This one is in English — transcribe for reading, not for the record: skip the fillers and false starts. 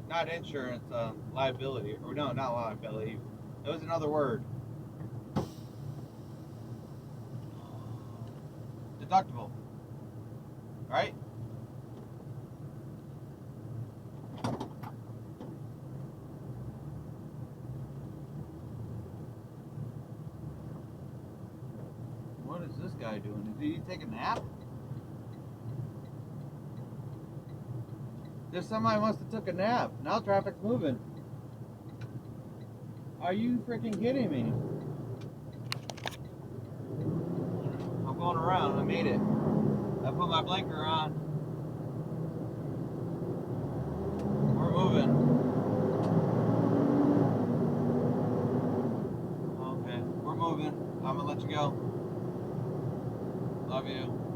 not insurance, liability. Or no, not liability. It was another word. Deductible. Right? What is this guy doing? Did he take a nap? There's somebody must have took a nap. Now traffic's moving. Are you freaking kidding me? I'm going around. I made it. I put my blinker on. We're moving. Okay, we're moving. I'm gonna let you go. Love you.